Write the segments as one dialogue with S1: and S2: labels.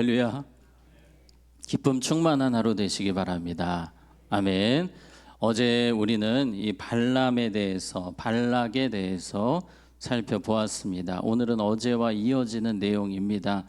S1: 할렐루야. 기쁨 충만한 하루 되시기 바랍니다. 아멘. 어제 우리는 이 발람에 대해서, 발락에 대해서 살펴보았습니다. 오늘은 어제와 이어지는 내용입니다.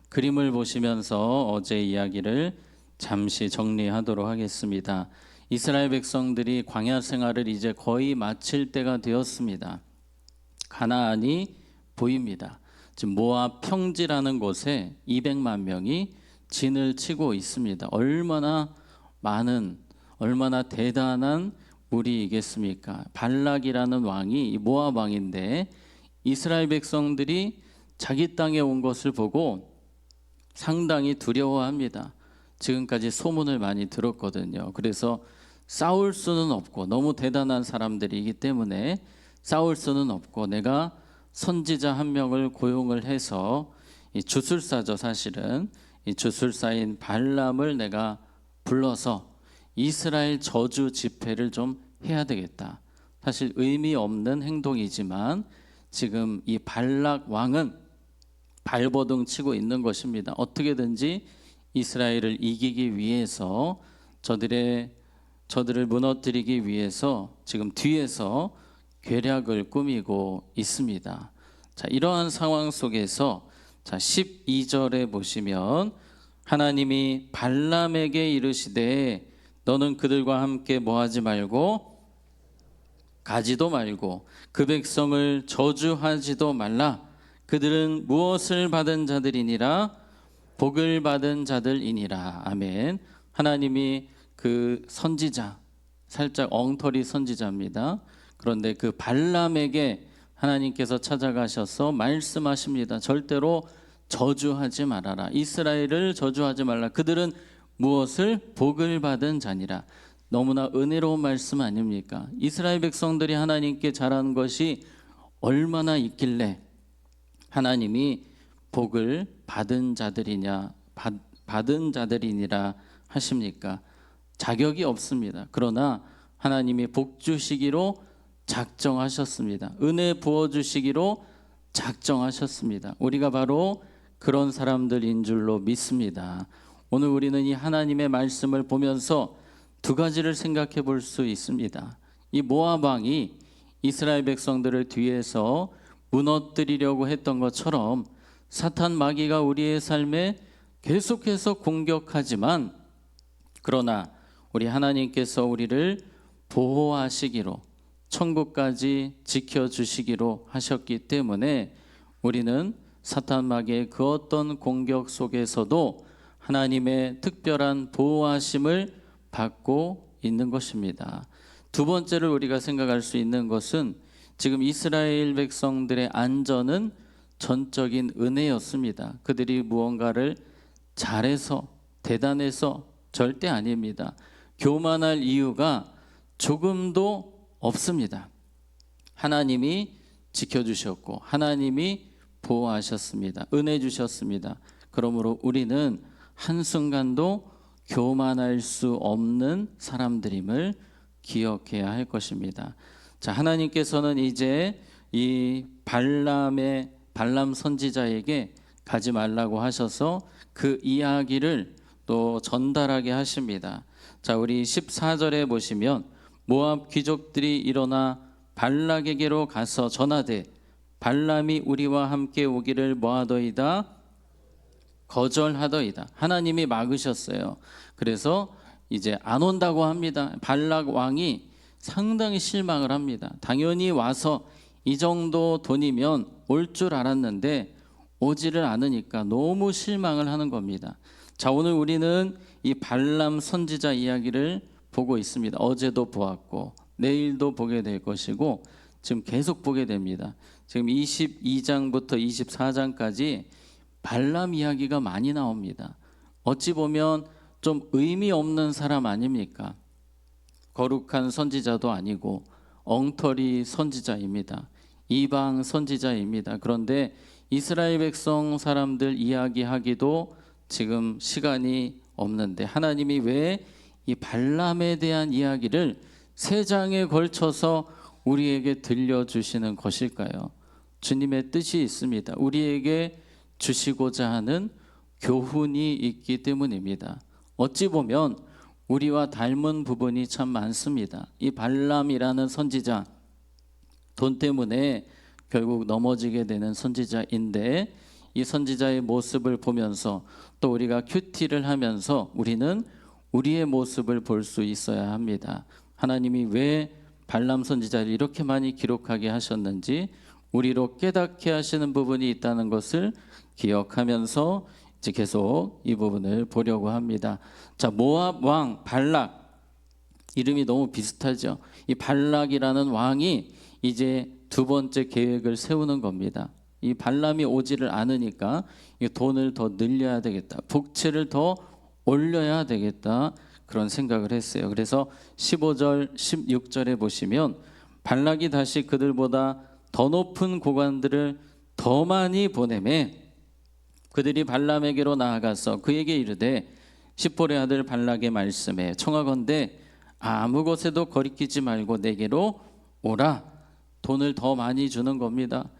S1: 그림을 보시면서 어제 이야기를 잠시 정리하도록 하겠습니다. 이스라엘 백성들이 광야 생활을 이제 거의 마칠 때가 되었습니다. 가나안이 보입니다. 지금 모압 평지라는 곳에 200만 명이 진을 치고 있습니다. 얼마나 많은, 얼마나 대단한 무리이겠습니까? 발락이라는 왕이 이 모압 왕인데 이스라엘 백성들이 자기 땅에 온 것을 보고 상당히 두려워합니다. 지금까지 소문을 많이 들었거든요. 그래서 싸울 수는 없고 너무 대단한 사람들이기 때문에 싸울 수는 없고 내가 선지자 한 명을 고용을 해서 이 주술사죠. 사실은 이 주술사인 발람을 내가 불러서 이스라엘 저주 집회를 좀 해야 되겠다. 사실 의미 없는 행동이지만 지금 이 발락 왕은 발버둥 치고 있는 것입니다. 어떻게든지 이스라엘을 이기기 위해서 저들을 무너뜨리기 위해서 지금 뒤에서 계략을 꾸미고 있습니다. 자, 이러한 상황 속에서 12절에 보시면 하나님이 발람에게 이르시되 너는 그들과 함께 뭐하지 말고 가지도 말고 그 백성을 저주하지도 말라. 그들은 무엇을 받은 자들이니라 복을 받은 자들이니라. 아멘. 하나님이 그 선지자, 살짝 엉터리 선지자입니다. 그런데 그 발람에게 하나님께서 찾아가셔서 말씀하십니다. 절대로 저주하지 말아라. 이스라엘을 저주하지 말라. 그들은 무엇을 복을 받은 자니라. 너무나 은혜로운 말씀 아닙니까? 이스라엘 백성들이 하나님께 잘한 것이 얼마나 있길래 하나님이 복을 받은 자들이냐, 받은 자들이니라 하십니까? 자격이 없습니다. 그러나 하나님이 복 주시기로 작정하셨습니다. 은혜 부어주시기로 작정하셨습니다. 우리가 바로 그런 사람들인 줄로 믿습니다. 오늘 우리는 이 하나님의 말씀을 보면서 두 가지를 생각해 볼 수 있습니다. 이 모압 왕이 이스라엘 백성들을 뒤에서 무너뜨리려고 했던 것처럼 사탄 마귀가 우리의 삶에 계속해서 공격하지만 그러나 우리 하나님께서 우리를 보호하시기로 천국까지 지켜주시기로 하셨기 때문에 우리는 사탄 마귀의 그 어떤 공격 속에서도 하나님의 특별한 보호하심을 받고 있는 것입니다. 두 번째를 우리가 생각할 수 있는 것은 지금 이스라엘 백성들의 안전은 전적인 은혜였습니다. 그들이 무언가를 잘해서 대단해서 절대 아닙니다. 교만할 이유가 조금도 없습니다. 하나님이 지켜주셨고 하나님이 보호하셨습니다. 은혜 주셨습니다. 그러므로 우리는 한순간도 교만할 수 없는 사람들임을 기억해야 할 것입니다. 자, 하나님께서는 이제 이 발람 선지자에게 가지 말라고 하셔서 그 이야기를 또 전달하게 하십니다. 자, 우리 14절에 보시면 모압 귀족들이 일어나 발락에게로 가서 전하되 발람이 우리와 함께 오기를 뭐하더이다? 거절하더이다. 하나님이 막으셨어요. 그래서 이제 안 온다고 합니다. 발락 왕이 상당히 실망을 합니다. 당연히 와서 이 정도 돈이면 올 줄 알았는데 오지를 않으니까 너무 실망을 하는 겁니다. 자, 오늘 우리는 이 발람 선지자 이야기를 보고 있습니다. 어제도 보았고 내일도 보게 될 것이고 지금 계속 보게 됩니다. 지금 22장부터 24장까지 발람 이야기가 많이 나옵니다. 어찌 보면 좀 의미 없는 사람 아닙니까? 거룩한 선지자도 아니고 엉터리 선지자입니다. 이방 선지자입니다. 그런데 이스라엘 백성 사람들 이야기하기도 지금 시간이 없는데 하나님이 왜 이 발람에 대한 이야기를 3장에 걸쳐서 우리에게 들려주시는 것일까요? 주님의 뜻이 있습니다. 우리에게 주시고자 하는 교훈이 있기 때문입니다. 어찌 보면 우리와 닮은 부분이 참 많습니다. 이 발람이라는 선지자, 돈 때문에 결국 넘어지게 되는 선지자인데, 이 선지자의 모습을 보면서 또 우리가 큐티를 하면서 우리는 우리의 모습을 볼 수 있어야 합니다. 하나님이 왜 발람 선지자를 이렇게 많이 기록하게 하셨는지 우리로 깨닫게 하시는 부분이 있다는 것을 기억하면서 이제 계속 이 부분을 보려고 합니다. 자, 모압 왕 발락, 이름이 너무 비슷하죠. 이 발락이라는 왕이 이제 두 번째 계획을 세우는 겁니다. 이 발람이 오지를 않으니까 이 돈을 더 늘려야 되겠다, 복채를 더 올려야 되겠다, 그런 생각을 했어요. 그래서 15절 16절에 보시면 발락이 다시 그들보다 더 높은 고관들을 더 많이 보내매 그들이 발람에게로 나아가서 그에게 이르되 시포의 아들 발락의 말씀에 청하건대 아무 곳에도 거리끼지 말고 내게로 오라. 돈을 더 많이 주는 겁니다.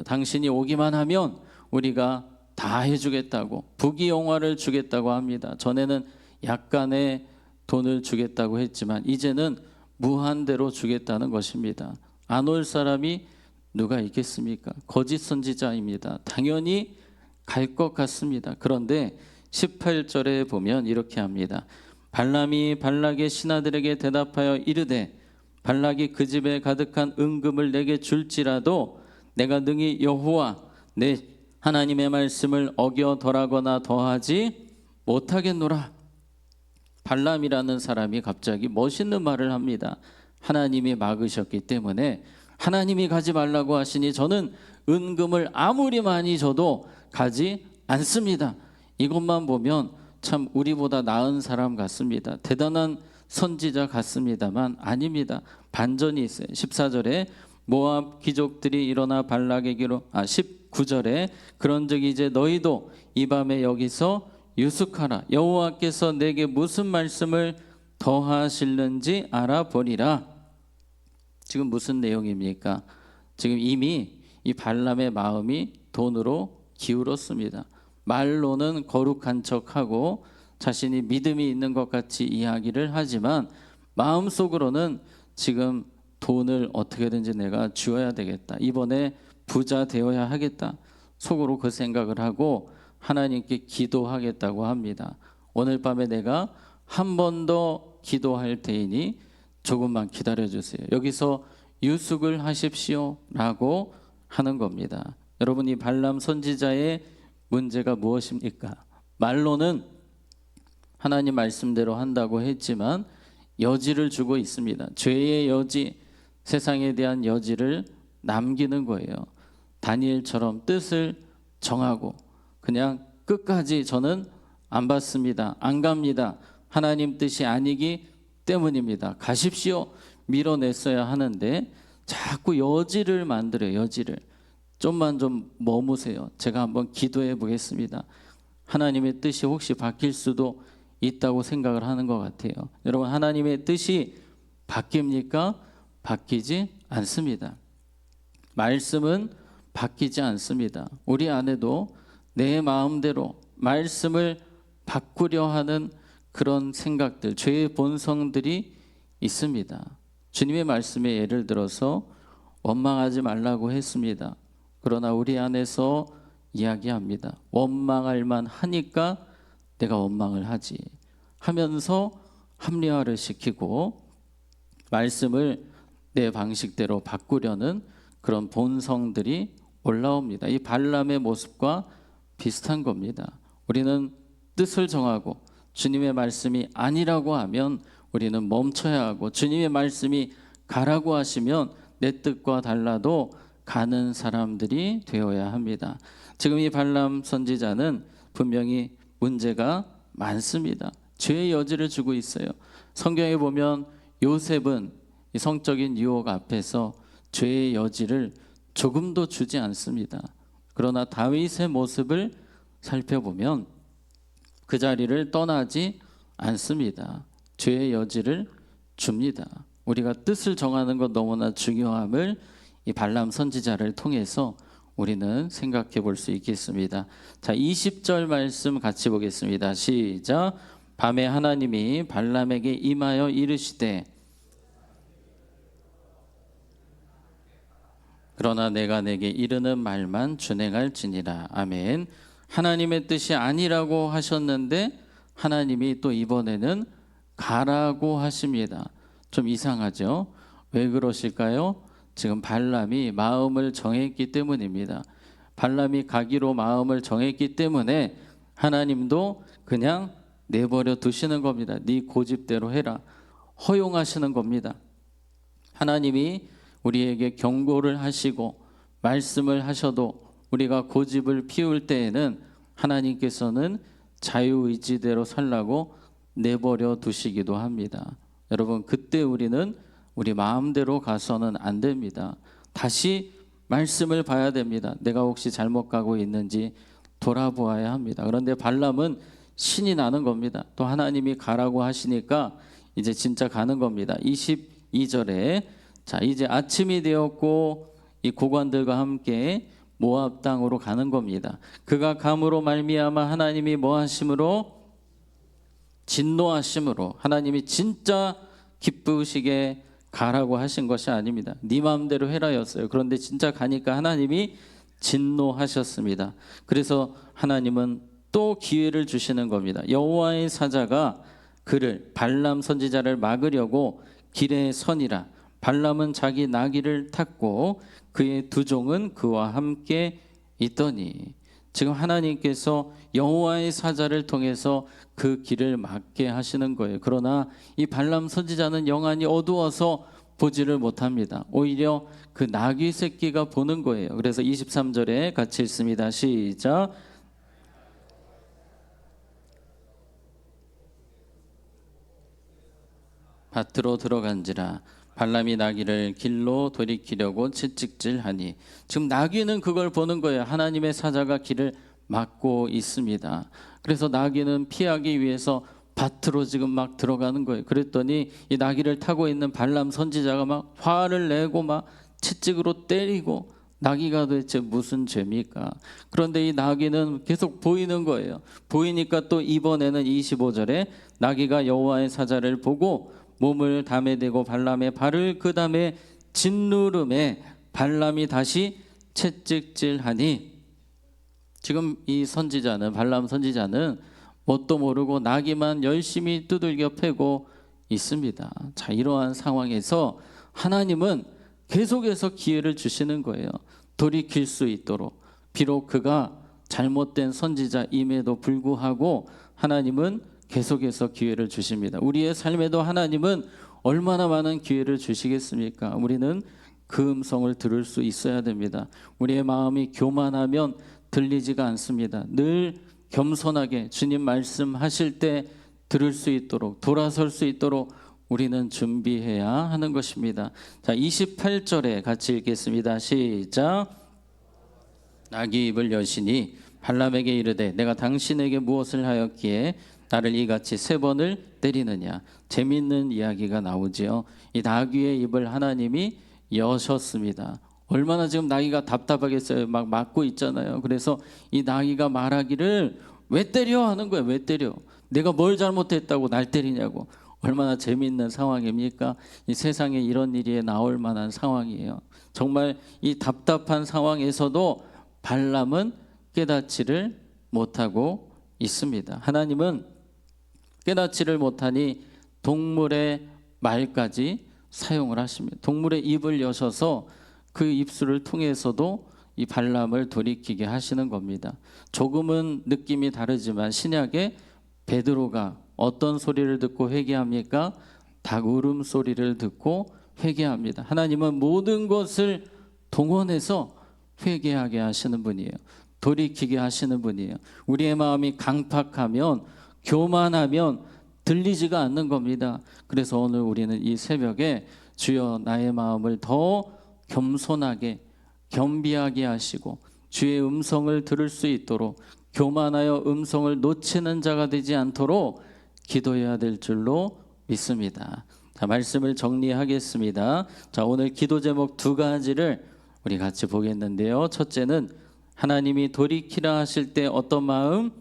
S1: 당신이 오기만 하면 우리가 다 해주겠다고, 부귀영화를 주겠다고 합니다. 전에는 약간의 돈을 주겠다고 했지만 이제는 무한대로 주겠다는 것입니다. 안 올 사람이 누가 있겠습니까? 거짓 선지자입니다. 당연히 갈 것 같습니다. 그런데 18절에 보면 이렇게 합니다. 발람이 발락의 신하들에게 대답하여 이르되 발락이 그 집에 가득한 은금을 내게 줄지라도 내가 능히 여호와 내 하나님의 말씀을 어겨 덜하거나 더하지 못하겠노라. 발람이라는 사람이 갑자기 멋있는 말을 합니다. 하나님이 막으셨기 때문에 하나님이 가지 말라고 하시니 저는 은금을 아무리 많이 줘도 가지 않습니다. 이것만 보면 참 우리보다 나은 사람 같습니다. 대단한 선지자 같습니다만 아닙니다. 반전이 있어요. 14절에 모압 귀족들이 일어나 발락에게로 19절에 그런즉 이제 너희도 이 밤에 여기서 유숙하라. 여호와께서 내게 무슨 말씀을 더하실는지 알아보리라. 지금 무슨 내용입니까? 지금 이미 이 발람의 마음이 돈으로 기울었습니다. 말로는 거룩한 척하고 자신이 믿음이 있는 것 같이 이야기를 하지만 마음속으로는 지금 돈을 어떻게든지 내가 쥐어야 되겠다, 이번에 부자 되어야 하겠다, 속으로 그 생각을 하고 하나님께 기도하겠다고 합니다. 오늘 밤에 내가 한 번 더 기도할 테이니 조금만 기다려주세요. 여기서 유숙을 하십시오 라고 하는 겁니다. 여러분, 이 발람 선지자의 문제가 무엇입니까? 말로는 하나님 말씀대로 한다고 했지만 여지를 주고 있습니다. 죄의 여지, 세상에 대한 여지를 남기는 거예요. 다니엘처럼 뜻을 정하고 그냥 끝까지 저는 안 받습니다, 안 갑니다, 하나님 뜻이 아니기 때문입니다, 가십시오, 밀어냈어야 하는데 자꾸 여지를 만들어요. 여지를. 좀만 좀 머무세요, 제가 한번 기도해 보겠습니다. 하나님의 뜻이 혹시 바뀔 수도 있다고 생각을 하는 것 같아요. 여러분, 하나님의 뜻이 바뀝니까? 바뀌지 않습니다. 말씀은 바뀌지 않습니다. 우리 안에도 내 마음대로 말씀을 바꾸려 하는 그런 생각들, 죄의 본성들이 있습니다. 주님의 말씀에 예를 들어서 원망하지 말라고 했습니다. 그러나 우리 안에서 이야기합니다. 원망할 만하니까 내가 원망을 하지 하면서 합리화를 시키고 말씀을 내 방식대로 바꾸려는 그런 본성들이 올라옵니다. 이 발람의 모습과 비슷한 겁니다. 우리는 뜻을 정하고 주님의 말씀이 아니라고 하면 우리는 멈춰야 하고, 주님의 말씀이 가라고 하시면 내 뜻과 달라도 가는 사람들이 되어야 합니다. 지금 이 발람 선지자는 분명히 문제가 많습니다. 죄의 여지를 주고 있어요. 성경에 보면 요셉은 이 성적인 유혹 앞에서 죄의 여지를 조금도 주지 않습니다. 그러나 다윗의 모습을 살펴보면 그 자리를 떠나지 않습니다. 죄의 여지를 줍니다. 우리가 뜻을 정하는 것 너무나 중요함을 이 발람 선지자를 통해서 우리는 생각해 볼 수 있겠습니다. 자, 20절 말씀 같이 보겠습니다. 시작. 밤에 하나님이 발람에게 임하여 이르시되 그러나 내가 내게 이르는 말만 준행할지니라. 아멘. 하나님의 뜻이 아니라고 하셨는데 하나님이 또 이번에는 가라고 하십니다. 좀 이상하죠? 왜 그러실까요? 지금 발람이 마음을 정했기 때문입니다. 발람이 가기로 마음을 정했기 때문에 하나님도 그냥 내버려 두시는 겁니다. 네 고집대로 해라. 허용하시는 겁니다. 하나님이 우리에게 경고를 하시고 말씀을 하셔도 우리가 고집을 피울 때에는 하나님께서는 자유의지대로 살라고 내버려 두시기도 합니다. 여러분, 그때 우리는 우리 마음대로 가서는 안 됩니다. 다시 말씀을 봐야 됩니다. 내가 혹시 잘못 가고 있는지 돌아보아야 합니다. 그런데 발람은 신이 나는 겁니다. 또 하나님이 가라고 하시니까 이제 진짜 가는 겁니다. 22절에 자, 이제 아침이 되었고 이 고관들과 함께 모압 땅으로 가는 겁니다. 그가 감으로 말미암아 하나님이 뭐 하심으로? 진노하심으로. 하나님이 진짜 기쁘시게 가라고 하신 것이 아닙니다. 네 마음대로 해라였어요. 그런데 진짜 가니까 하나님이 진노하셨습니다. 그래서 하나님은 또 기회를 주시는 겁니다. 여호와의 사자가 그를 발람 선지자를 막으려고 길에 서니라. 발람은 자기 나귀를 탔고 그의 두 종은 그와 함께 있더니, 지금 하나님께서 여호와의 사자를 통해서 그 길을 막게 하시는 거예요. 그러나 이 발람 선지자는 영안이 어두워서 보지를 못합니다. 오히려 그 나귀 새끼가 보는 거예요. 그래서 23절에 같이 읽습니다. 시작. 밭으로 들어간지라. 발람이 나귀를 길로 돌이키려고 채찍질하니, 지금 나귀는 그걸 보는 거예요. 하나님의 사자가 길을 막고 있습니다. 그래서 나귀는 피하기 위해서 밭으로 지금 막 들어가는 거예요. 그랬더니 이 나귀를 타고 있는 발람 선지자가 막 화를 내고 막 채찍으로 때리고, 나귀가 도대체 무슨 죄입니까? 그런데 이 나귀는 계속 보이는 거예요. 보이니까 또 이번에는 25절에 나귀가 여호와의 사자를 보고 몸을 담에 대고 발람의 발을 그 다음에 짓누름에 발람이 다시 채찍질하니, 지금 이 선지자는, 발람 선지자는 뭣도 모르고 나귀만 열심히 두들겨 패고 있습니다. 자, 이러한 상황에서 하나님은 계속해서 기회를 주시는 거예요. 돌이킬 수 있도록. 비록 그가 잘못된 선지자임에도 불구하고 하나님은 계속해서 기회를 주십니다. 우리의 삶에도 하나님은 얼마나 많은 기회를 주시겠습니까? 우리는 그 음성을 들을 수 있어야 됩니다. 우리의 마음이 교만하면 들리지가 않습니다. 늘 겸손하게 주님 말씀하실 때 들을 수 있도록, 돌아설 수 있도록 우리는 준비해야 하는 것입니다. 자, 28절에 같이 읽겠습니다. 시작. 나귀 입을 여시니 발람에게 이르되 내가 당신에게 무엇을 하였기에 나를 이같이 3번을 때리느냐. 재미있는 이야기가 나오지요. 이 나귀의 입을 하나님이 여셨습니다. 얼마나 지금 나귀가 답답하겠어요. 막 막고 있잖아요. 그래서 이 나귀가 말하기를 왜 때려 하는 거예요. 왜 때려? 내가 뭘 잘못했다고 날 때리냐고. 얼마나 재미있는 상황입니까? 이 세상에 이런 일이 나올 만한 상황이에요. 정말 이 답답한 상황에서도 발람은 깨닫지를 못하고 있습니다. 하나님은 깨닫지를 못하니 동물의 말까지 사용을 하십니다. 동물의 입을 여셔서 그 입술을 통해서도 이 발람을 돌이키게 하시는 겁니다. 조금은 느낌이 다르지만 신약에 베드로가 어떤 소리를 듣고 회개합니까? 닭 울음소리를 듣고 회개합니다. 하나님은 모든 것을 동원해서 회개하게 하시는 분이에요. 돌이키게 하시는 분이에요. 우리의 마음이 강팍하면, 교만하면 들리지가 않는 겁니다. 그래서 오늘 우리는 이 새벽에 주여 나의 마음을 더 겸손하게, 겸비하게 하시고 주의 음성을 들을 수 있도록, 교만하여 음성을 놓치는 자가 되지 않도록 기도해야 될 줄로 믿습니다. 자, 말씀을 정리하겠습니다. 자, 오늘 기도 제목 2가지를 우리 같이 보겠는데요. 첫째는 하나님이 돌이키라 하실 때 어떤 마음?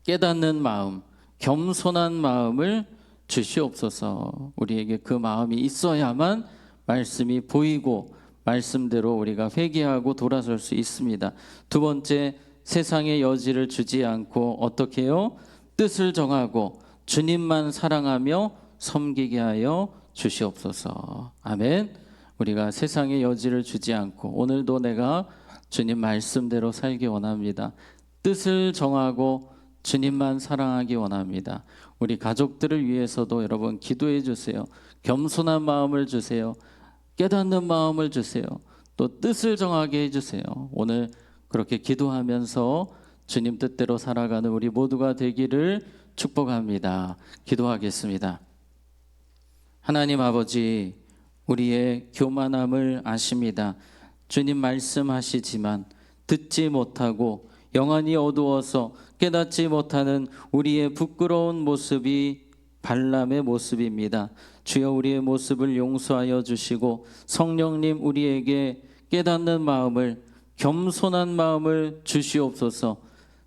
S1: 깨닫는 마음, 겸손한 마음을 주시옵소서. 우리에게 그 마음이 있어야만 말씀이 보이고 말씀대로 우리가 회개하고 돌아설 수 있습니다. 두 번째, 세상의 여지를 주지 않고 어떻게 해요? 뜻을 정하고 주님만 사랑하며 섬기게 하여 주시옵소서. 아멘. 우리가 세상의 여지를 주지 않고 오늘도 내가 주님 말씀대로 살기 원합니다. 뜻을 정하고 주님만 사랑하기 원합니다. 우리 가족들을 위해서도 여러분 기도해 주세요. 겸손한 마음을 주세요. 깨닫는 마음을 주세요. 또 뜻을 정하게 해주세요. 오늘 그렇게 기도하면서 주님 뜻대로 살아가는 우리 모두가 되기를 축복합니다. 기도하겠습니다. 하나님 아버지, 우리의 교만함을 아십니다. 주님 말씀하시지만 듣지 못하고 영안이 어두워서 깨닫지 못하는 우리의 부끄러운 모습이 발람의 모습입니다. 주여 우리의 모습을 용서하여 주시고 성령님 우리에게 깨닫는 마음을, 겸손한 마음을 주시옵소서.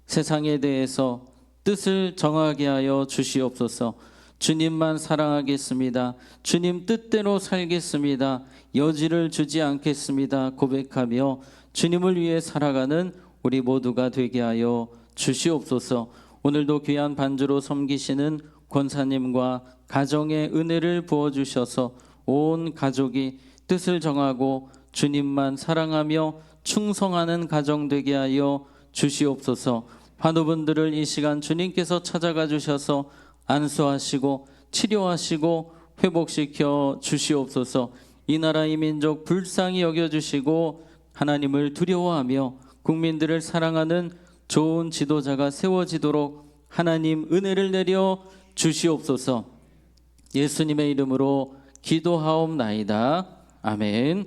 S1: 세상에 대해서 뜻을 정하게 하여 주시옵소서. 주님만 사랑하겠습니다. 주님 뜻대로 살겠습니다. 여지를 주지 않겠습니다. 고백하며 주님을 위해 살아가는 우리 모두가 되게 하여 주시옵소서. 오늘도 귀한 반주로 섬기시는 권사님과 가정의 은혜를 부어주셔서 온 가족이 뜻을 정하고 주님만 사랑하며 충성하는 가정 되게 하여 주시옵소서. 환우분들을 이 시간 주님께서 찾아가 주셔서 안수하시고 치료하시고 회복시켜 주시옵소서. 이 나라 이 민족 불쌍히 여겨주시고 하나님을 두려워하며 국민들을 사랑하는 좋은 지도자가 세워지도록 하나님 은혜를 내려 주시옵소서. 예수님의 이름으로 기도하옵나이다. 아멘.